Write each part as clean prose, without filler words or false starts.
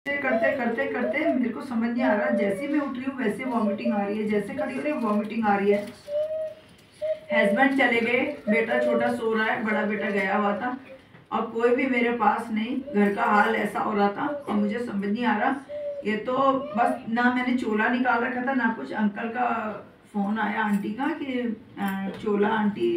करते करते करते मेरे को समझ नहीं आ रहा, जैसे मैं उठ रही हूँ वैसे वॉमिटिंग आ रही है, जैसे खड़ी हो रही हूँ वॉमिटिंग आ रही है। हस्बैंड चले गए, बेटा छोटा सो रहा है, बड़ा बेटा गया हुआ था। अब कोई भी मेरे पास नहीं, घर का हाल ऐसा हो रहा था और मुझे समझ नहीं आ रहा। ये तो बस ना मैंने चोला निकाल रखा था ना कुछ। अंकल का फ़ोन आया आंटी का कि चोला आंटी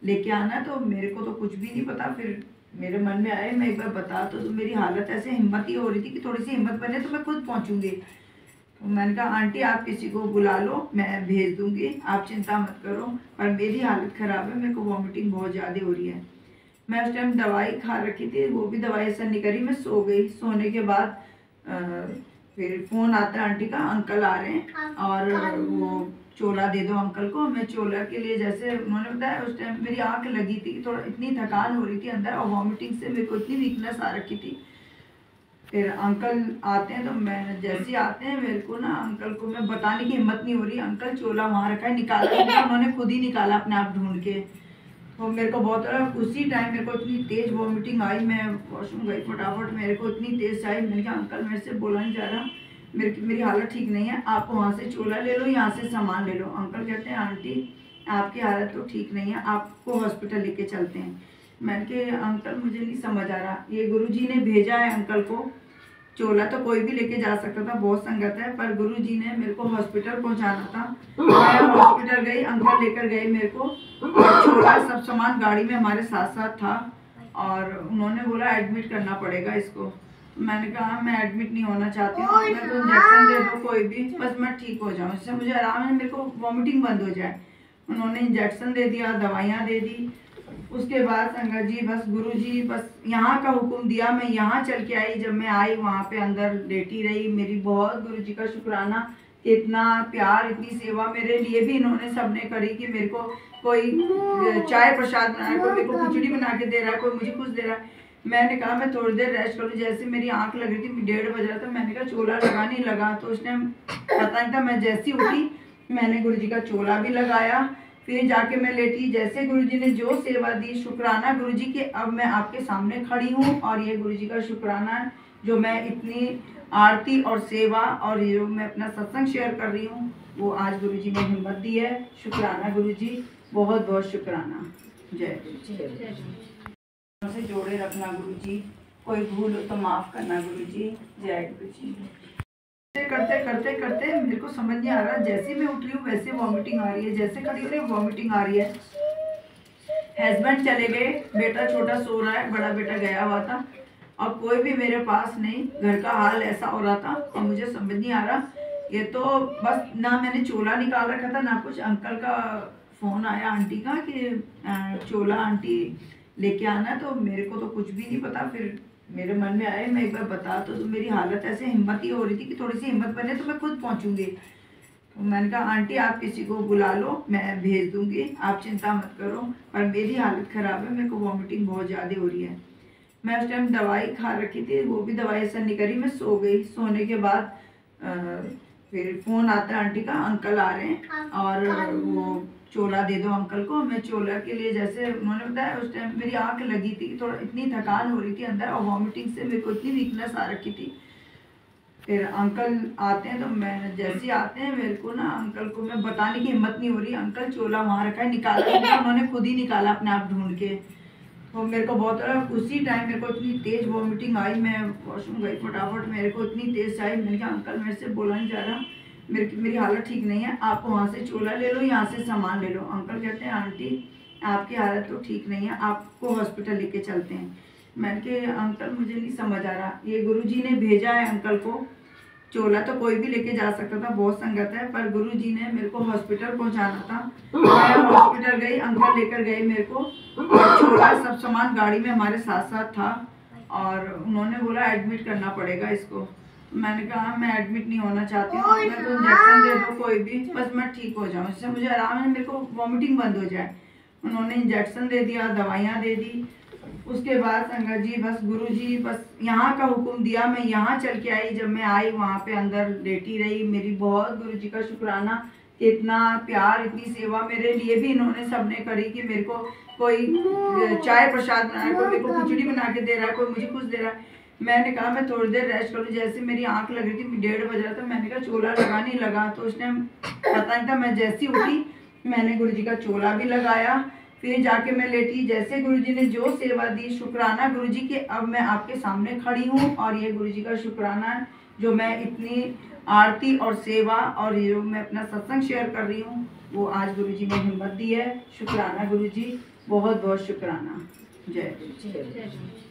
लेके आना, तो मेरे को तो कुछ भी नहीं पता। फिर मेरे मन में आए मैं एक बार बता तो मेरी हालत ऐसे हिम्मत ही हो रही थी कि थोड़ी सी हिम्मत बने तो मैं खुद पहुंचूंगी। तो मैंने कहा आंटी आप किसी को बुला लो, मैं भेज दूंगी, आप चिंता मत करो। पर मेरी हालत ख़राब है, मेरे को वॉमिटिंग बहुत ज़्यादा हो रही है। मैं उस टाइम दवाई खा रखी थी, वो भी दवाई असर नहीं करी, मैं सो गई। सोने के बाद फिर फ़ोन आता है आंटी का, अंकल आ रहे हैं और वो चोला दे दो अंकल को। मैं चोला के लिए जैसे उन्होंने बताया, उस टाइम मेरी आँख लगी थी, थोड़ा इतनी थकान हो रही थी अंदर और वॉमिटिंग से मेरे को इतनी वीकनेस आ रखी थी। फिर अंकल आते हैं तो मैं जैसे ही आते हैं मेरे को ना अंकल को मैं बताने की हिम्मत नहीं हो रही, अंकल चोला वहाँ रखा है निकाला है। उन्होंने खुद ही निकाला अपने आप ढूंढ के। तो मेरे को बहुत उसी टाइम मेरे को इतनी तेज़ वॉमिटिंग आई, मैं वॉशरूम गई फटाफट, मेरे को इतनी तेज़ आई। मैंने कहा अंकल मेरे से बोला नहीं जा रहा, मेरी हालत ठीक नहीं है, आप वहाँ से चोला ले लो, यहाँ से सामान ले लो। अंकल कहते हैं आंटी आपकी हालत तो ठीक नहीं है, आपको हॉस्पिटल लेके चलते हैं। मैंने कहा अंकल मुझे नहीं समझ आ रहा, ये गुरुजी ने भेजा है अंकल को। चोला तो कोई भी लेके जा सकता था, बहुत संगत है, पर गुरुजी ने मेरे को हॉस्पिटल पहुंचाना था। मैं हॉस्पिटल गई, अंकल लेकर गए मेरे को, और चोला सब सामान गाड़ी में हमारे साथ साथ था। और उन्होंने बोला एडमिट करना पड़ेगा इसको। मैंने कहा मैं एडमिट नहीं होना चाहती हूँ, मेरे को इंजेक्शन दे दो कोई भी, बस मैं ठीक हो जाऊँ, इससे मुझे आराम है, मेरे को वॉमिटिंग बंद हो जाए। उन्होंने इंजेक्शन दे दिया, दवाइयाँ दे दी। उसके बाद संगत जी बस गुरुजी बस यहाँ का हुक्म दिया, मैं यहाँ चल के आई। जब मैं आई वहाँ पे अंदर लेटी रही, मेरी बहुत गुरुजी का शुक्राना कि इतना प्यार इतनी सेवा मेरे लिए भी इन्होंने सबने करी कि मेरे को कोई चाय प्रसाद बना रहा है, कोई मेरे को खिचड़ी बना के दे रहा है, कोई मुझे कुछ दे रहा है। मैंने कहा मैं थोड़ी देर रेस्ट करूँ, जैसे मेरी आंख लग रही थी, 1:30 बज रहा था, मैंने कहा चोला लगा नहीं लगा, तो उस टाइम पता नहीं था। मैं जैसी उठी मैंने गुरुजी का चोला भी लगाया, फिर जाके मैं लेटी। जैसे गुरुजी ने जो सेवा दी, शुक्राना गुरुजी के, अब मैं आपके सामने खड़ी हूँ और ये गुरुजी का शुक्राना जो मैं इतनी आरती और सेवा और ये जो मैं अपना सत्संग शेयर कर रही हूँ, वो आज गुरुजी ने हिम्मत दी है। शुक्राना गुरुजी, बहुत बहुत शुक्राना। जय गुरुजी। से जोड़े रखना गुरुजी, कोई भूल हो तो माफ़ करना गुरुजी। जय गुरुजी। करते करते करते मेरे को समझ नहीं आ रहा, जैसे मैं उठ रही हूँ वैसे वॉमिटिंग आ रही है, जैसे खड़ी हो रही हूँ वॉमिटिंग आ रही है। हस्बैंड चले गए, बेटा छोटा सो रहा है, बड़ा बेटा गया हुआ था। अब कोई भी मेरे पास नहीं, घर का हाल ऐसा हो रहा था और मुझे समझ नहीं आ रहा। ये तो बस ना मैंने चोला निकाल रखा था ना कुछ। अंकल का फ़ोन आया आंटी का कि चोला आंटी लेके आना, तो मेरे को तो कुछ भी नहीं पता। फिर मेरे मन में आए मैं एक बार बता तो मेरी हालत ऐसे हिम्मत ही हो रही थी कि थोड़ी सी हिम्मत बने तो मैं खुद पहुंचूंगी। तो मैंने कहा आंटी आप किसी को बुला लो, मैं भेज दूंगी, आप चिंता मत करो। पर मेरी हालत ख़राब है, मेरे को वॉमिटिंग बहुत ज़्यादा हो रही है। मैं उस टाइम दवाई खा रखी थी, वो भी दवाई असर नहीं करी, मैं सो गई। सोने के बाद फिर फ़ोन आता है आंटी का, अंकल आ रहे हैं और वो चोला दे दो अंकल को। मैं चोला के लिए जैसे उन्होंने बताया, उस टाइम मेरी आँख लगी थी, थोड़ा इतनी थकान हो रही थी अंदर और वॉमिटिंग से मेरे को इतनी वीकनेस आ रखी थी। फिर अंकल आते हैं तो मैं जैसे ही आते हैं मेरे को ना अंकल को मैं बताने की हिम्मत नहीं हो रही, अंकल चोला वहाँ रखा है निकाला है। उन्होंने खुद ही निकाला अपने आप ढूंढ के। तो मेरे को बहुत उसी टाइम मेरे को इतनी तेज़ वॉमिटिंग आई, मैं वॉशरूम गई फटाफट, मेरे को इतनी तेज़ आई। मैंने कहा अंकल मेरे से बोला नहीं जा रहा, मेरी हालत ठीक नहीं है, आप वहाँ से चोला ले लो, यहाँ से सामान ले लो। अंकल कहते हैं आंटी आपकी हालत तो ठीक नहीं है, आपको हॉस्पिटल लेके चलते हैं। मैंने कहा अंकल मुझे नहीं समझ आ रहा, ये गुरुजी ने भेजा है अंकल को। चोला तो कोई भी लेके जा सकता था, बहुत संगत है, पर गुरुजी ने मेरे को हॉस्पिटल पहुंचाना था। मैं हॉस्पिटल गई, अंकल लेकर गए मेरे को, और चोला सब सामान गाड़ी में हमारे साथ साथ था। और उन्होंने बोला एडमिट करना पड़ेगा इसको। मैंने कहा मैं एडमिट नहीं होना चाहती हूँ, मेरे को इंजेक्शन दे दो कोई भी, बस मैं ठीक हो जाऊँ, इससे मुझे आराम है, मेरे को वॉमिटिंग बंद हो जाए। उन्होंने इंजेक्शन दे दिया, दवाइयाँ दे दी। उसके बाद संगत जी बस गुरुजी बस यहाँ का हुक्म दिया, मैं यहाँ चल के आई। जब मैं आई वहाँ पे अंदर लेटी रही, मेरी बहुत गुरुजी का शुक्राना कि इतना प्यार इतनी सेवा मेरे लिए भी इन्होंने सबने करी कि मेरे को कोई चाय प्रसाद बना रहा है, कोई मेरे को खिचड़ी बना के दे रहा है, कोई मुझे कुछ दे रहा है। मैंने कहा मैं थोड़ी देर रेस्ट करूँ। जैसे मेरी आंख लग रही थी, 1:30 बज रहा था, मैंने कहा चोला लगाने लगा, तो उसने पता नहीं था, मैं जैसी उठी मैंने गुरुजी का चोला भी लगाया, फिर जाके मैं लेटी। जैसे गुरुजी ने जो सेवा दी, शुक्राना गुरुजी के, अब मैं आपके सामने खड़ी हूँ और ये गुरुजी का शुक्राना जो मैं इतनी आरती और सेवा और ये जो मैं अपना सत्संग शेयर कर रही हूँ, वो आज गुरुजी ने हिम्मत दी है। शुक्राना गुरुजी, बहुत बहुत शुक्राना। जय गुरु।